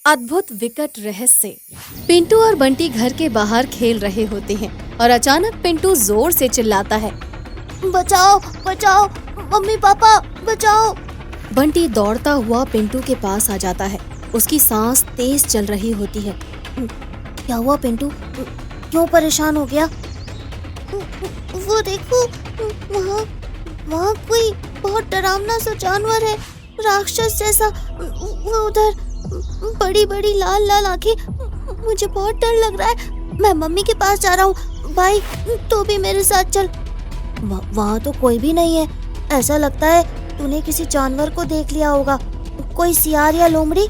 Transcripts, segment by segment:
अद्भुत विकट रहस्य। पिंटू और बंटी घर के बाहर खेल रहे होते हैं और अचानक पिंटू जोर से चिल्लाता है, बचाओ बचाओ, मम्मी पापा बचाओ। बंटी दौड़ता हुआ पिंटू के पास आ जाता है। उसकी सांस तेज चल रही होती है। क्या हुआ पिंटू, क्यों परेशान हो गया? वो देखो, वहाँ कोई बहुत डरावना सा जानवर है, राक्षस जैसा। वो उधर बड़ी बड़ी लाल लाल आंखें। मुझे बहुत डर लग रहा है। मैं मम्मी के पास जा रहा हूँ। भाई तो भी मेरे साथ चल। वहाँ तो कोई भी नहीं है। ऐसा लगता है तूने किसी जानवर को देख लिया होगा, कोई सियार या लोमड़ी।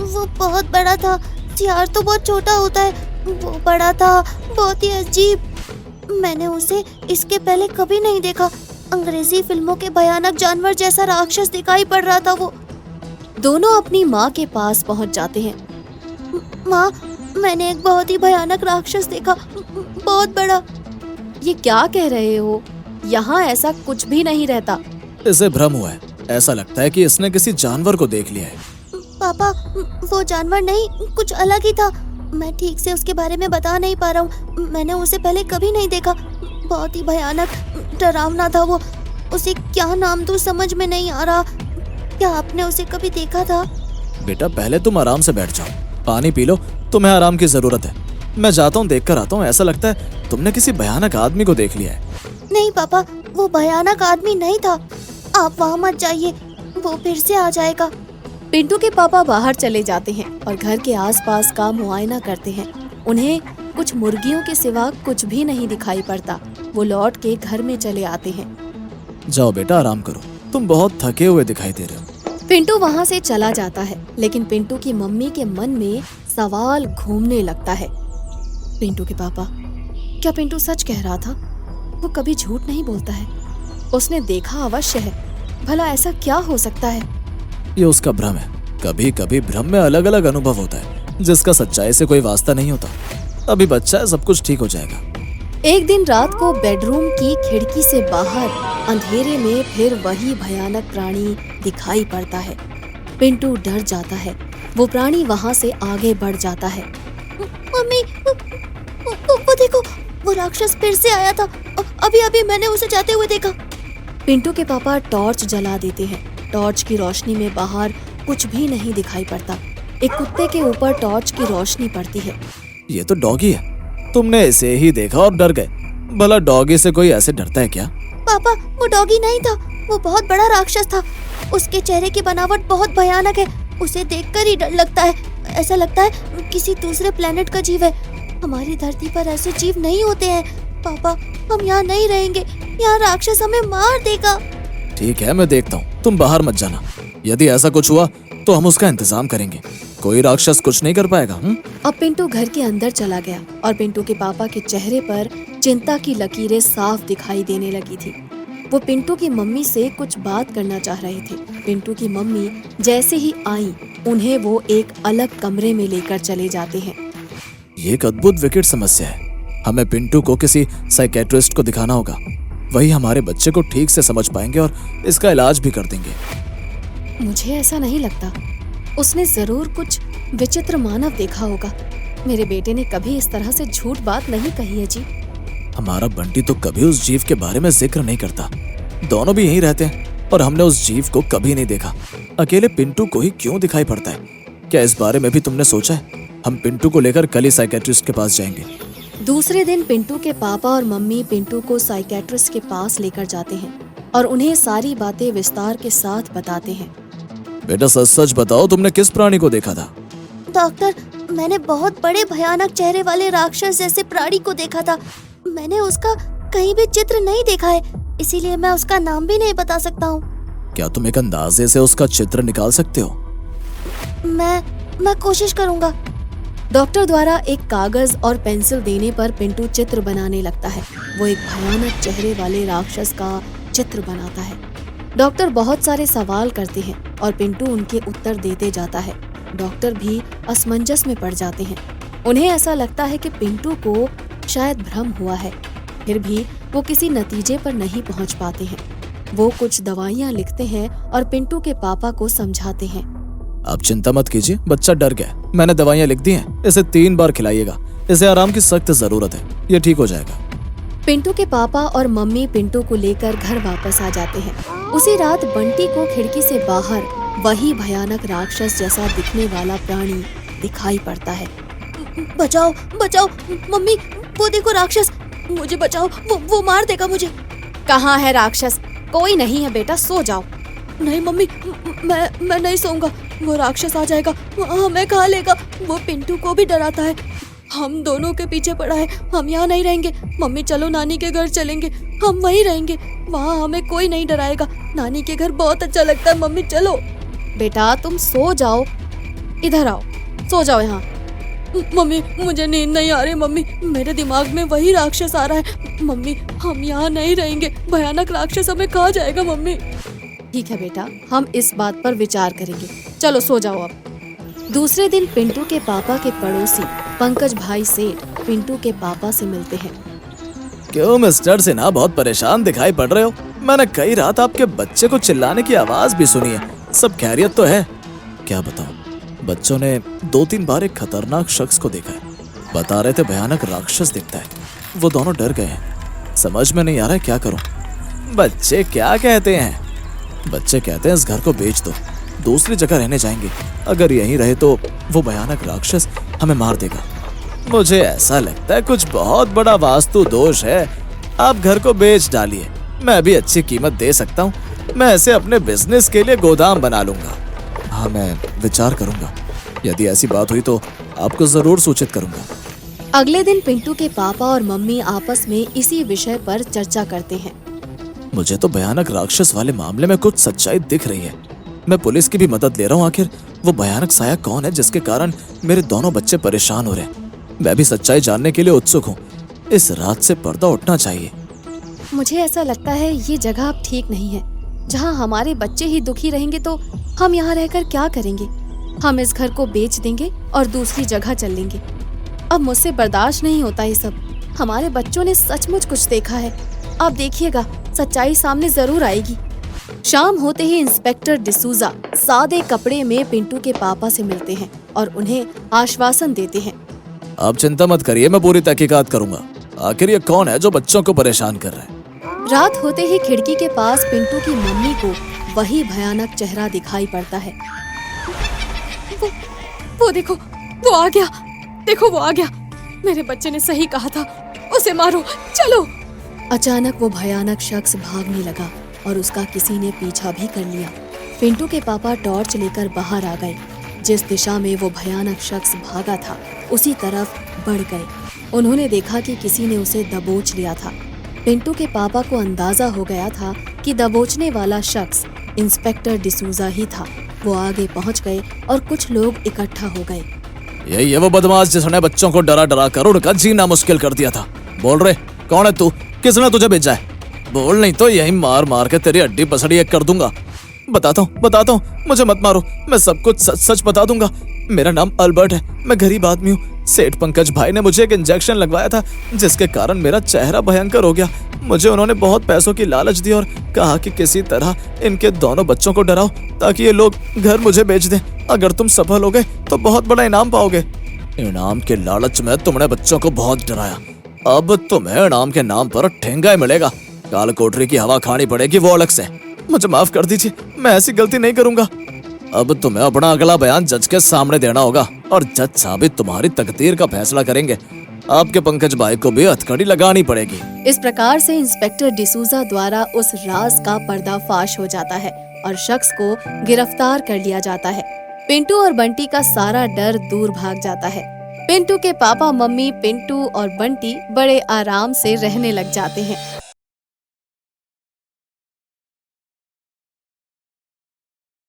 वो बहुत बड़ा था। सियार तो बहुत छोटा होता है, वो बड़ा था, बहुत ही अजीब। मैंने उसे इसके पहले कभी नहीं देखा। अंग्रेजी फिल्मों के भयानक जानवर जैसा राक्षस दिखाई पड़ रहा था वो। दोनों अपनी माँ के पास पहुँच जाते हैं। माँ, मैंने एक बहुत ही भयानक राक्षस देखा, बहुत बड़ा। ये क्या कह रहे हो? यहाँ ऐसा कुछ भी नहीं रहता। इसे भ्रम हुआ है। ऐसा लगता है कि इसने किसी जानवर को देख लिया है। पापा, वो जानवर नहीं, कुछ अलग ही था। मैं ठीक से उसके बारे में बता नहीं पा रहा हूँ। मैंने उसे पहले कभी नहीं देखा। बहुत ही भयानक, डरावना था वो। उसे क्या नाम दूँ समझ में नहीं आ रहा। क्या आपने उसे कभी देखा था? बेटा पहले तुम आराम से बैठ जाओ, पानी पी लो, तुम्हें आराम की जरूरत है। मैं जाता हूँ, देख कर आता हूँ। ऐसा लगता है तुमने किसी भयानक आदमी को देख लिया है। नहीं पापा, वो भयानक आदमी नहीं था। आप वहाँ मत जाइए, वो फिर से आ जाएगा। पिंटू के पापा बाहर चले जाते हैं और घर के आसपास का मुआयना करते हैं। उन्हें कुछ मुर्गियों के सिवा कुछ भी नहीं दिखाई पड़ता। वो लौट के घर में चले आते हैं। जाओ बेटा, आराम करो, तुम बहुत थके हुए दिखाई दे रहे हो। पिंटू वहाँ से चला जाता है, लेकिन पिंटू की मम्मी के मन में सवाल घूमने लगता है। पिंटू के पापा, क्या पिंटू सच कह रहा था? वो कभी झूठ नहीं बोलता है। उसने देखा अवश्य है। भला ऐसा क्या हो सकता है? ये उसका भ्रम है। कभी कभी भ्रम में अलग अलग अनुभव होता है, जिसका सच्चाई से कोई वास्ता नहीं होता। अभी बच्चा है, सब कुछ ठीक हो जाएगा। एक दिन रात को बेडरूम की खिड़की से बाहर अंधेरे में फिर वही भयानक प्राणी दिखाई पड़ता है। पिंटू डर जाता है। वो प्राणी वहाँ से आगे बढ़ जाता है। मम्मी, वो देखो, वो राक्षस फिर से आया था। अभी अभी मैंने उसे जाते हुए देखा। पिंटू के पापा टॉर्च जला देते हैं। टॉर्च की रोशनी में बाहर कुछ भी नहीं दिखाई पड़ता। एक कुत्ते के ऊपर टॉर्च की रोशनी पड़ती है। ये तो डॉगी है। तुमने इसे ही देखा और डर गए। भला डॉगी से कोई ऐसे डरता है क्या? पापा, वो डॉगी नहीं था, वो बहुत बड़ा राक्षस था। उसके चेहरे की बनावट बहुत भयानक है। उसे देखकर ही डर लगता है। ऐसा लगता है किसी दूसरे प्लेनेट का जीव है। हमारी धरती पर ऐसे जीव नहीं होते हैं। पापा, हम यहाँ नहीं रहेंगे। यहाँ राक्षस हमें मार देगा। ठीक है, मैं देखता हूँ, तुम बाहर मत जाना। यदि ऐसा कुछ हुआ तो हम उसका इंतजाम करेंगे। कोई राक्षस कुछ नहीं कर पाएगा। अब पिंटू घर के अंदर चला गया और पिंटू के पापा के चेहरे पर चिंता की लकीरें साफ दिखाई देने लगी थी। वो पिंटू की मम्मी से कुछ बात करना चाह रहे थे। पिंटू की मम्मी जैसे ही आई, उन्हें वो एक अलग कमरे में लेकर चले जाते हैं। ये एक अद्भुत विकट समस्या है। हमें पिंटू को किसी साइकेट्रिस्ट को दिखाना होगा। वही हमारे बच्चे को ठीक से समझ पाएंगे और इसका इलाज भी कर देंगे। मुझे ऐसा नहीं लगता। उसने जरूर कुछ विचित्र मानव देखा होगा। मेरे बेटे ने कभी इस तरह से झूठ बात नहीं कही है जी। हमारा बंटी तो कभी उस जीव के बारे में जिक्र नहीं करता। दोनों भी यहीं रहते हैं और हमने उस जीव को कभी नहीं देखा। अकेले पिंटू को ही क्यों दिखाई पड़ता है? क्या इस बारे में भी तुमने सोचा है? हम पिंटू को लेकर कल ही साइकेट्रिस्ट के पास जाएंगे। दूसरे दिन पिंटू के पापा और मम्मी पिंटू को साइकेट्रिस्ट के पास लेकर जाते हैं और उन्हें सारी बातें विस्तार के साथ बताते हैं। बेटा सच सच बताओ, तुमने किस प्राणी को देखा था? डॉक्टर, मैंने बहुत बड़े भयानक चेहरे वाले राक्षस जैसे प्राणी को देखा था। मैंने उसका कहीं भी चित्र नहीं देखा है, इसीलिए मैं उसका नाम भी नहीं बता सकता हूँ। क्या तुम एक अंदाजे से उसका चित्र निकाल सकते हो? मैं कोशिश करूँगा। डॉक्टर द्वारा एक कागज और पेंसिल देने पर पिंटू चित्र बनाने लगता है। वो एक भयानक चेहरे वाले राक्षस का चित्र बनाता है। डॉक्टर बहुत सारे सवाल करते हैं और पिंटू उनके उत्तर देते जाता है। डॉक्टर भी असमंजस में पड़ जाते हैं। उन्हें ऐसा लगता है कि पिंटू को शायद भ्रम हुआ है, फिर भी वो किसी नतीजे पर नहीं पहुंच पाते हैं। वो कुछ दवाइयाँ लिखते हैं और पिंटू के पापा को समझाते हैं। आप चिंता मत कीजिए, बच्चा डर गया है। मैंने दवाइयाँ लिख दी हैं, इसे 3 बार खिलाइएगा। इसे आराम की सख्त जरूरत है, ये ठीक हो जाएगा। पिंटू के पापा और मम्मी पिंटू को लेकर घर वापस आ जाते हैं। उसी रात बंटी को खिड़की से बाहर वही भयानक राक्षस जैसा दिखने वाला प्राणी दिखाई पड़ता है। बचाओ बचाओ मम्मी, वो देखो राक्षस, मुझे बचाओ, वो मार देगा मुझे। कहाँ है राक्षस? कोई नहीं है बेटा, सो जाओ। नहीं मम्मी, मैं नहीं सोऊंगा, वो राक्षस आ जाएगा, हमें खा लेगा। वो पिंटू को भी डराता है, हम दोनों के पीछे पड़ा है। हम यहाँ नहीं रहेंगे मम्मी, चलो नानी के घर चलेंगे, हम वहीं रहेंगे, वहाँ हमें कोई नहीं डराएगा। नानी के घर बहुत अच्छा लगता है मम्मी, चलो। बेटा तुम सो जाओ, इधर आओ, सो जाओ यहाँ। मम्मी मुझे नींद नहीं आ रही मम्मी, मेरे दिमाग में वही राक्षस आ रहा है। मम्मी हम यहाँ नहीं रहेंगे, भयानक राक्षस हमें खा जाएगा मम्मी। ठीक है बेटा, हम इस बात पर विचार करेंगे, चलो सो जाओ अब। दूसरे दिन पिंटू के पापा के पड़ोसी पंकज भाई सेठ पिंटू के पापा से मिलते हैं। क्यों मिस्टर सिन्हा, बहुत परेशान दिखाई पड़ रहे हो? मैंने कई रात आपके बच्चे को चिल्लाने की आवाज भी सुनी है, सब खैरियत तो है? क्या बताऊं, बच्चों ने 2-3 बार एक खतरनाक शख्स को देखा है। बता रहे थे भयानक राक्षस दिखता है। वो दोनों डर गए हैं, समझ में नहीं आ रहा है क्या करूं। बच्चे क्या कहते हैं? बच्चे कहते हैं इस घर को बेच दो, दूसरी जगह रहने जाएंगे। अगर यहीं रहे तो वो भयानक राक्षस हमें मार देगा। मुझे ऐसा लगता है कुछ बहुत बड़ा वास्तु दोष है। आप घर को बेच डालिए, मैं भी अच्छी कीमत दे सकता हूँ। मैं इसे अपने बिजनेस के लिए गोदाम बना लूंगा। हाँ, मैं विचार करूंगा, यदि ऐसी बात हुई तो आपको जरूर सूचित करूंगा। अगले दिन पिंटू के पापा और मम्मी आपस में इसी विषय पर चर्चा करते हैं। मुझे तो भयानक राक्षस वाले मामले में कुछ सच्चाई दिख रही है। मैं पुलिस की भी मदद ले रहा हूँ। आखिर वो भयानक साया कौन है जिसके कारण मेरे दोनों बच्चे परेशान हो रहे हैं? मैं भी सच्चाई जानने के लिए उत्सुक हूँ। इस रात से पर्दा उठना चाहिए। मुझे ऐसा लगता है ये जगह अब ठीक नहीं है। जहाँ हमारे बच्चे ही दुखी रहेंगे तो हम यहाँ रहकर क्या करेंगे? हम इस घर को बेच देंगे और दूसरी जगह चल लेंगे। अब मुझसे बर्दाश्त नहीं होता ये सब। हमारे बच्चों ने सचमुच कुछ देखा है। अब देखिएगा, सच्चाई सामने जरूर आएगी। शाम होते ही इंस्पेक्टर डिसूजा सादे कपड़े में पिंटू के पापा से मिलते हैं और उन्हें आश्वासन देते हैं। आप चिंता मत करिए, मैं पूरी तहकीकात करूंगा। आखिर ये कौन है जो बच्चों को परेशान कर रहा है? रात होते ही खिड़की के पास पिंटू की मम्मी को वही भयानक चेहरा दिखाई पड़ता है। वो देखो, वो आ गया, देखो वो आ गया। मेरे बच्चे ने सही कहा था, उसे मारो, चलो। अचानक वो भयानक शख्स भागने लगा और उसका किसी ने पीछा भी कर लिया। पिंटू के पापा टॉर्च लेकर बाहर आ गए। जिस दिशा में वो भयानक शख्स भागा था उसी तरफ बढ़ गए। उन्होंने देखा कि किसी ने उसे दबोच लिया था। पिंटू के पापा को अंदाजा हो गया था कि दबोचने वाला शख्स इंस्पेक्टर डिसूजा ही था। वो आगे पहुंच गए और कुछ लोग इकट्ठा हो गए। यही है वो बदमाश जिसने बच्चों को डरा डरा कर उनका जीना मुश्किल कर दिया था। बोल रहे, कौन है तू? किसने तुझे भेजा है? बोल, नहीं तो यही मार मार के तेरी हड्डी पसड़ी एक कर दूंगा। बताता हूँ, मुझे मत मारो, मैं सब कुछ सच सच बता दूंगा। मेरा नाम अल्बर्ट है, मैं गरीब आदमी हूँ। सेठ पंकज भाई ने मुझे एक इंजेक्शन लगवाया था जिसके कारण मेरा चेहरा भयंकर हो गया। मुझे उन्होंने बहुत पैसों की लालच दी और कहा कि किसी तरह इनके दोनों बच्चों को डराओ ताकि ये लोग घर मुझे बेच दें। अगर तुम सफल हो गए तो बहुत बड़ा इनाम पाओगे। इनाम के लालच में तुमने बच्चों को बहुत डराया, अब तुम्हें इनाम के नाम पर ठेंगा ही मिलेगा। काल कोठरी की हवा खानी पड़ेगी, वो अलग से। मुझे माफ कर दीजिए, मैं ऐसी गलती नहीं करूंगा। अब तुम्हें अपना अगला बयान जज के सामने देना होगा और जज साहब ही तुम्हारी तकदीर का फैसला करेंगे। आपके पंकज भाई को भी हथकड़ी लगानी पड़ेगी। इस प्रकार से इंस्पेक्टर डिसूजा द्वारा उस राज का पर्दाफाश हो जाता है और शख्स को गिरफ्तार कर लिया जाता है। पिंटू और बंटी का सारा डर दूर भाग जाता है। पिंटू के पापा मम्मी पिंटू और बंटी बड़े आराम से रहने लग जाते हैं।